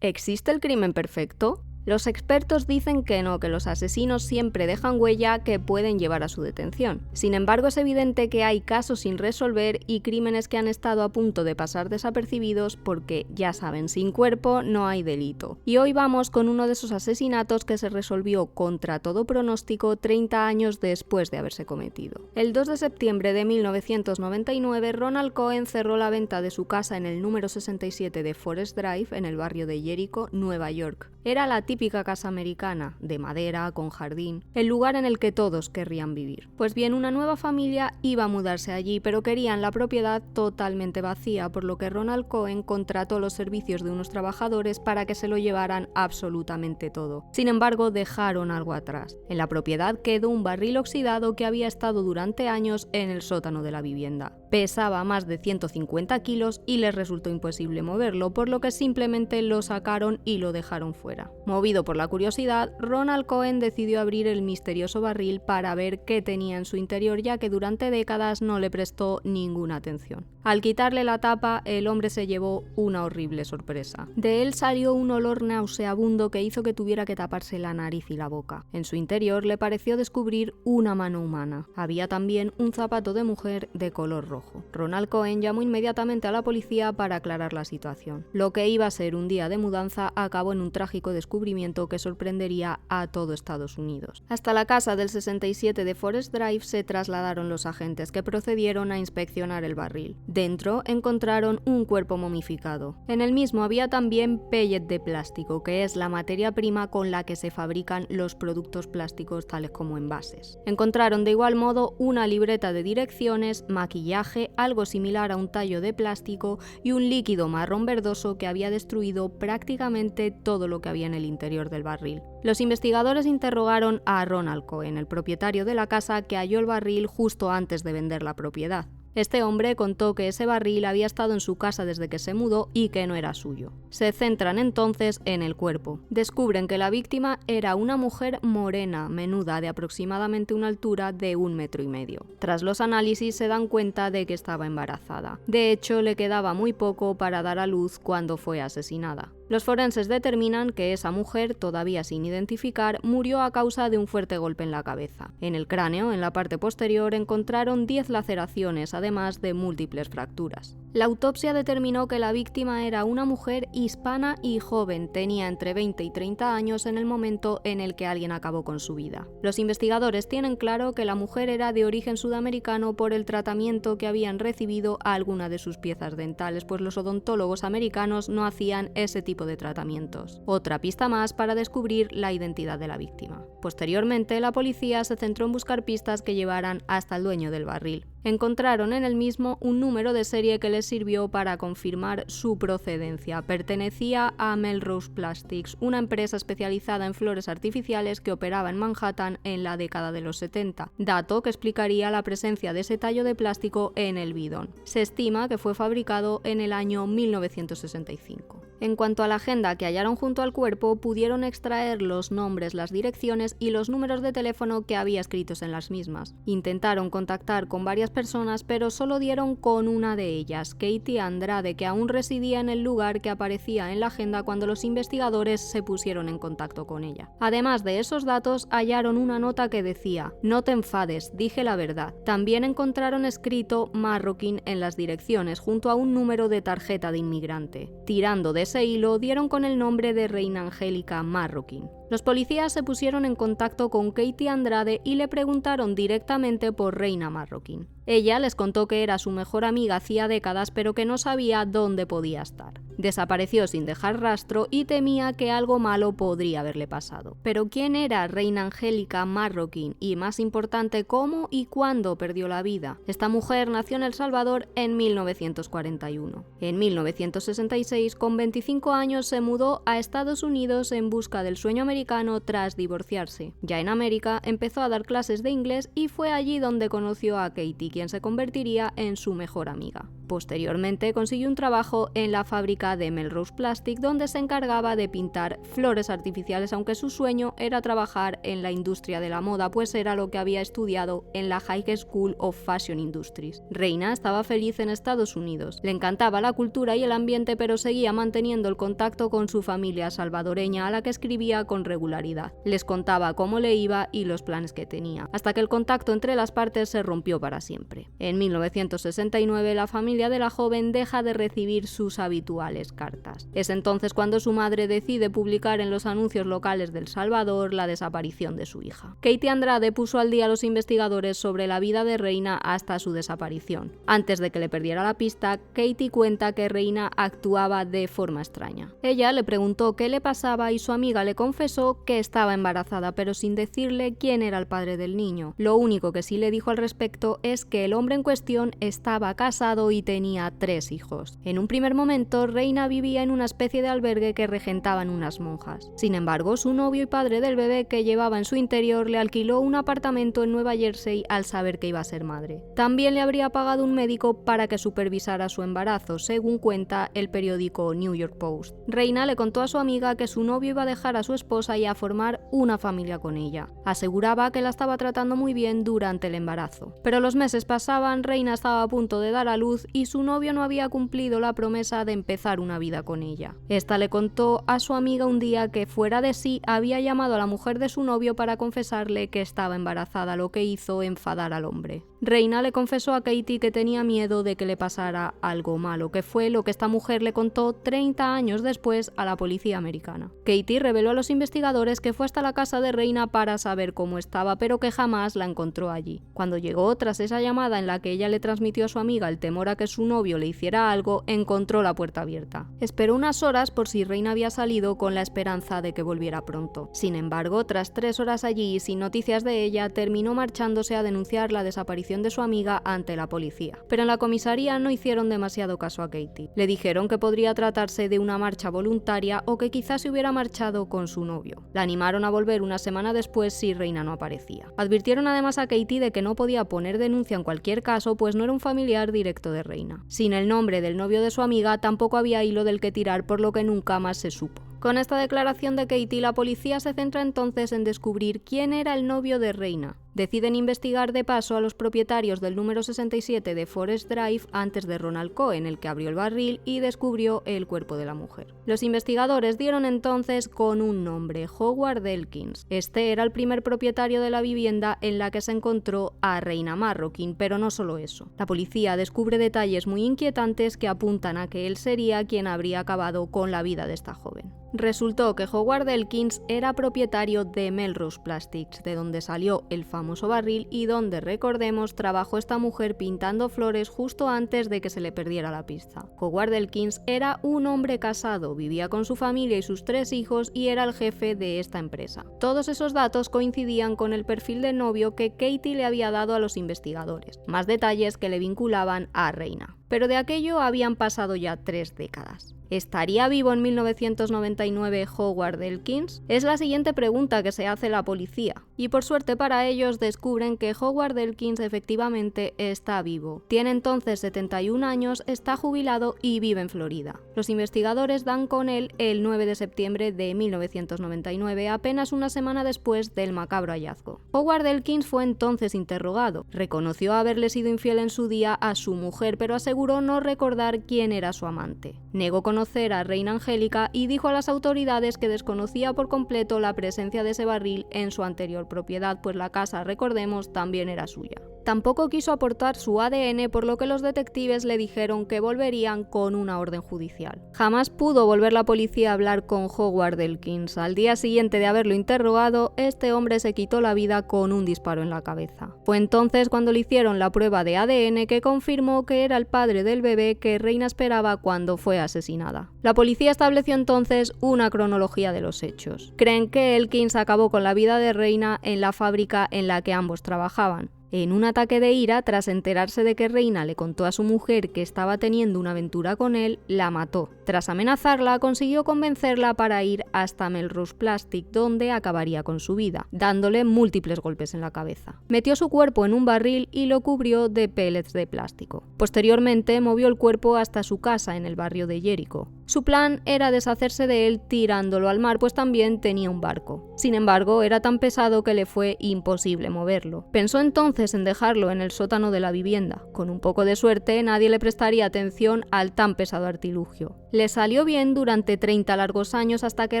¿Existe el crimen perfecto? Los expertos dicen que no, que los asesinos siempre dejan huella que pueden llevar a su detención. Sin embargo, es evidente que hay casos sin resolver y crímenes que han estado a punto de pasar desapercibidos porque, ya saben, sin cuerpo no hay delito. Y hoy vamos con uno de esos asesinatos que se resolvió contra todo pronóstico 30 años después de haberse cometido. El 2 de septiembre de 1999, Ronald Cohen cerró la venta de su casa en el número 67 de Forest Drive, en el barrio de Jericho, Nueva York. Era la típica casa americana, de madera, con jardín, el lugar en el que todos querrían vivir. Pues bien, una nueva familia iba a mudarse allí, pero querían la propiedad totalmente vacía, por lo que Ronald Cohen contrató los servicios de unos trabajadores para que se lo llevaran absolutamente todo. Sin embargo, dejaron algo atrás. En la propiedad quedó un barril oxidado que había estado durante años en el sótano de la vivienda. Pesaba más de 150 kilos y les resultó imposible moverlo, por lo que simplemente lo sacaron y lo dejaron fuera. Movido por la curiosidad, Ronald Cohen decidió abrir el misterioso barril para ver qué tenía en su interior, ya que durante décadas no le prestó ninguna atención. Al quitarle la tapa, el hombre se llevó una horrible sorpresa. De él salió un olor nauseabundo que hizo que tuviera que taparse la nariz y la boca. En su interior le pareció descubrir una mano humana. Había también un zapato de mujer de color rojo. Ronald Cohen llamó inmediatamente a la policía para aclarar la situación. Lo que iba a ser un día de mudanza acabó en un trágico descubrimiento que sorprendería a todo Estados Unidos. Hasta la casa del 67 de Forest Drive se trasladaron los agentes, que procedieron a inspeccionar el barril. Dentro encontraron un cuerpo momificado. En el mismo había también pellet de plástico, que es la materia prima con la que se fabrican los productos plásticos tales como envases. Encontraron de igual modo una libreta de direcciones, maquillaje, algo similar a un tallo de plástico y un líquido marrón verdoso que había destruido prácticamente todo lo que había en el interior del barril. Los investigadores interrogaron a Ronald Cohen, el propietario de la casa que halló el barril justo antes de vender la propiedad. Este hombre contó que ese barril había estado en su casa desde que se mudó y que no era suyo. Se centran entonces en el cuerpo. Descubren que la víctima era una mujer morena, menuda, de aproximadamente una altura de 1,5 metros. Tras los análisis se dan cuenta de que estaba embarazada. De hecho, le quedaba muy poco para dar a luz cuando fue asesinada. Los forenses determinan que esa mujer, todavía sin identificar, murió a causa de un fuerte golpe en la cabeza. En el cráneo, en la parte posterior, encontraron 10 laceraciones, además de múltiples fracturas. La autopsia determinó que la víctima era una mujer hispana y joven, tenía entre 20 y 30 años en el momento en el que alguien acabó con su vida. Los investigadores tienen claro que la mujer era de origen sudamericano por el tratamiento que habían recibido a alguna de sus piezas dentales, pues los odontólogos americanos no hacían ese tipo de tratamientos. Otra pista más para descubrir la identidad de la víctima. Posteriormente, la policía se centró en buscar pistas que llevaran hasta el dueño del barril. Encontraron en el mismo un número de serie que les sirvió para confirmar su procedencia. Pertenecía a Melrose Plastics, una empresa especializada en flores artificiales que operaba en Manhattan en la década de los 70, dato que explicaría la presencia de ese tallo de plástico en el bidón. Se estima que fue fabricado en el año 1965. En cuanto a la agenda que hallaron junto al cuerpo, pudieron extraer los nombres, las direcciones y los números de teléfono que había escritos en las mismas. Intentaron contactar con varias personas, pero solo dieron con una de ellas, Katie Andrade, que aún residía en el lugar que aparecía en la agenda cuando los investigadores se pusieron en contacto con ella. Además de esos datos, hallaron una nota que decía: "No te enfades, dije la verdad". También encontraron escrito Marroquín en las direcciones, junto a un número de tarjeta de inmigrante. Tirando de ese hilo, dieron con el nombre de Reina Angélica Marroquín. Los policías se pusieron en contacto con Katie Andrade y le preguntaron directamente por Reina Marroquín. Ella les contó que era su mejor amiga hacía décadas, pero que no sabía dónde podía estar. Desapareció sin dejar rastro y temía que algo malo podría haberle pasado. Pero ¿quién era Reina Angélica Marroquín? Y más importante, ¿cómo y cuándo perdió la vida? Esta mujer nació en El Salvador en 1941. En 1966, con 25 años, se mudó a Estados Unidos en busca del sueño americano tras divorciarse. Ya en América, empezó a dar clases de inglés y fue allí donde conoció a Katie, quien se convertiría en su mejor amiga. Posteriormente consiguió un trabajo en la fábrica de Melrose Plastic, donde se encargaba de pintar flores artificiales, aunque su sueño era trabajar en la industria de la moda, pues era lo que había estudiado en la High School of Fashion Industries. Reina estaba feliz en Estados Unidos. Le encantaba la cultura y el ambiente, pero seguía manteniendo el contacto con su familia salvadoreña, a la que escribía con regularidad. Les contaba cómo le iba y los planes que tenía, hasta que el contacto entre las partes se rompió para siempre. En 1969, la familia de la joven deja de recibir sus habituales cartas. Es entonces cuando su madre decide publicar en los anuncios locales de El Salvador la desaparición de su hija. Katie Andrade puso al día a los investigadores sobre la vida de Reina hasta su desaparición. Antes de que le perdiera la pista, Katie cuenta que Reina actuaba de forma extraña. Ella le preguntó qué le pasaba y su amiga le confesó que estaba embarazada, pero sin decirle quién era el padre del niño. Lo único que sí le dijo al respecto es que el hombre en cuestión estaba casado y tenía 3 hijos. En un primer momento, Reina vivía en una especie de albergue que regentaban unas monjas. Sin embargo, su novio y padre del bebé que llevaba en su interior le alquiló un apartamento en Nueva Jersey al saber que iba a ser madre. También le habría pagado un médico para que supervisara su embarazo, según cuenta el periódico New York Post. Reina le contó a su amiga que su novio iba a dejar a su esposa y a formar una familia con ella. Aseguraba que la estaba tratando muy bien durante el embarazo. Pero los meses pasaban, Reina estaba a punto de dar a luz y su novio no había cumplido la promesa de empezar una vida con ella. Esta le contó a su amiga un día que, fuera de sí, había llamado a la mujer de su novio para confesarle que estaba embarazada, lo que hizo enfadar al hombre. Reina le confesó a Katie que tenía miedo de que le pasara algo malo, que fue lo que esta mujer le contó 30 años después a la policía americana. Katie reveló a los investigadores que fue hasta la casa de Reina para saber cómo estaba, pero que jamás la encontró allí. Cuando llegó, tras esa llamada en la que ella le transmitió a su amiga el temor a que su novio le hiciera algo, encontró la puerta abierta. Esperó unas horas por si Reina había salido, con la esperanza de que volviera pronto. Sin embargo, tras 3 horas allí y sin noticias de ella, terminó marchándose a denunciar la desaparición de su amiga ante la policía. Pero en la comisaría no hicieron demasiado caso a Katie. Le dijeron que podría tratarse de una marcha voluntaria o que quizás se hubiera marchado con su novio. La animaron a volver una semana después si Reina no aparecía. Advirtieron además a Katie de que no podía poner denuncia en cualquier caso, pues no era un familiar directo de Reina. Sin el nombre del novio de su amiga, tampoco había hilo del que tirar, por lo que nunca más se supo. Con esta declaración de Katie, la policía se centra entonces en descubrir quién era el novio de Reina. Deciden investigar de paso a los propietarios del número 67 de Forest Drive antes de Ronald Cohen, el que abrió el barril y descubrió el cuerpo de la mujer. Los investigadores dieron entonces con un nombre: Howard Elkins. Este era el primer propietario de la vivienda en la que se encontró a Reina Marroquin, pero no solo eso. La policía descubre detalles muy inquietantes que apuntan a que él sería quien habría acabado con la vida de esta joven. Resultó que Howard Elkins era propietario de Melrose Plastics, de donde salió el famoso barril y donde, recordemos, trabajó esta mujer pintando flores justo antes de que se le perdiera la pista. Howard Elkins era un hombre casado, vivía con su familia y sus 3 hijos y era el jefe de esta empresa. Todos esos datos coincidían con el perfil de novio que Katie le había dado a los investigadores, más detalles que le vinculaban a Reina. Pero de aquello habían pasado ya 3 décadas. ¿Estaría vivo en 1999 Howard Elkins? Es la siguiente pregunta que se hace la policía. Y por suerte para ellos descubren que Howard Elkins efectivamente está vivo. Tiene entonces 71 años, está jubilado y vive en Florida. Los investigadores dan con él el 9 de septiembre de 1999, apenas una semana después del macabro hallazgo. Howard Elkins fue entonces interrogado. Reconoció haberle sido infiel en su día a su mujer, pero aseguró no recordar quién era su amante. Negó conocer a Reina Angélica y dijo a las autoridades que desconocía por completo la presencia de ese barril en su anterior propiedad, pues la casa, recordemos, también era suya. Tampoco quiso aportar su ADN, por lo que los detectives le dijeron que volverían con una orden judicial. Jamás pudo volver la policía a hablar con Howard Elkins. Al día siguiente de haberlo interrogado, este hombre se quitó la vida con un disparo en la cabeza. Fue entonces cuando le hicieron la prueba de ADN que confirmó que era el padre del bebé que Reina esperaba cuando fue asesinada. La policía estableció entonces una cronología de los hechos. Creen que Elkins acabó con la vida de Reina en la fábrica en la que ambos trabajaban. En un ataque de ira, tras enterarse de que Reina le contó a su mujer que estaba teniendo una aventura con él, la mató. Tras amenazarla, consiguió convencerla para ir hasta Melrose Plastic, donde acabaría con su vida, dándole múltiples golpes en la cabeza. Metió su cuerpo en un barril y lo cubrió de pellets de plástico. Posteriormente, movió el cuerpo hasta su casa en el barrio de Jericho. Su plan era deshacerse de él tirándolo al mar, pues también tenía un barco. Sin embargo, era tan pesado que le fue imposible moverlo. Pensó entonces en dejarlo en el sótano de la vivienda. Con un poco de suerte, nadie le prestaría atención al tan pesado artilugio. Le salió bien durante 30 largos años hasta que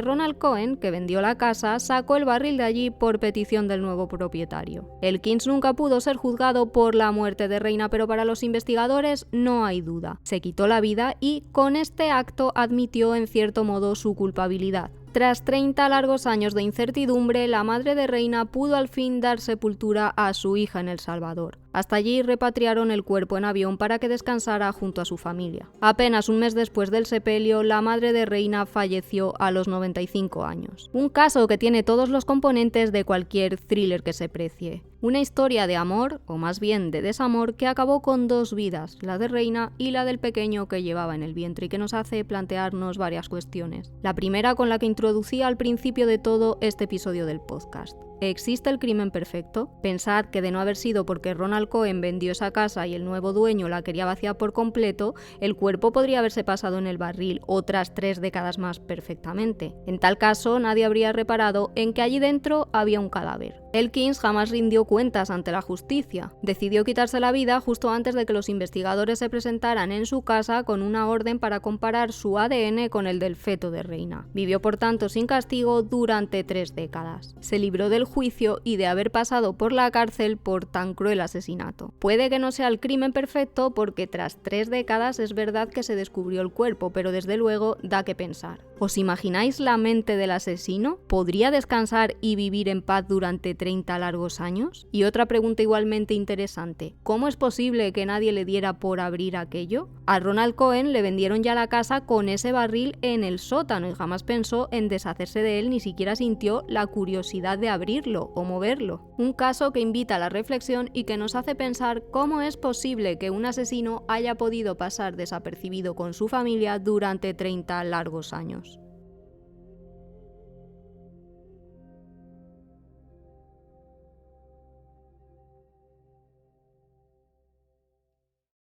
Ronald Cohen, que vendió la casa, sacó el barril de allí por petición del nuevo propietario. Elkins nunca pudo ser juzgado por la muerte de Reina, pero para los investigadores no hay duda. Se quitó la vida y, con este acto, admitió en cierto modo su culpabilidad. Tras 30 largos años de incertidumbre, la madre de Reina pudo al fin dar sepultura a su hija en El Salvador. Hasta allí repatriaron el cuerpo en avión para que descansara junto a su familia. Apenas un mes después del sepelio, la madre de Reina falleció a los 95 años. Un caso que tiene todos los componentes de cualquier thriller que se precie. Una historia de amor, o más bien de desamor, que acabó con dos vidas, la de Reina y la del pequeño que llevaba en el vientre, y que nos hace plantearnos varias cuestiones. La primera, con la que introducía al principio de todo este episodio del podcast. ¿Existe el crimen perfecto? Pensad que de no haber sido porque Ronald Cohen vendió esa casa y el nuevo dueño la quería vaciar por completo, el cuerpo podría haberse pasado en el barril otras 3 décadas más perfectamente. En tal caso, nadie habría reparado en que allí dentro había un cadáver. Elkins jamás rindió cuentas ante la justicia. Decidió quitarse la vida justo antes de que los investigadores se presentaran en su casa con una orden para comparar su ADN con el del feto de Reina. Vivió por tanto sin castigo durante 3 décadas. Se libró del juicio y de haber pasado por la cárcel por tan cruel asesinato. Puede que no sea el crimen perfecto porque tras 3 décadas es verdad que se descubrió el cuerpo, pero desde luego da que pensar. ¿Os imagináis la mente del asesino? ¿Podría descansar y vivir en paz durante 30 largos años? Y otra pregunta igualmente interesante, ¿cómo es posible que nadie le diera por abrir aquello? A Ronald Cohen le vendieron ya la casa con ese barril en el sótano y jamás pensó en deshacerse de él, ni siquiera sintió la curiosidad de abrirlo o moverlo. Un caso que invita a la reflexión y que nos hace pensar cómo es posible que un asesino haya podido pasar desapercibido con su familia durante 30 largos años.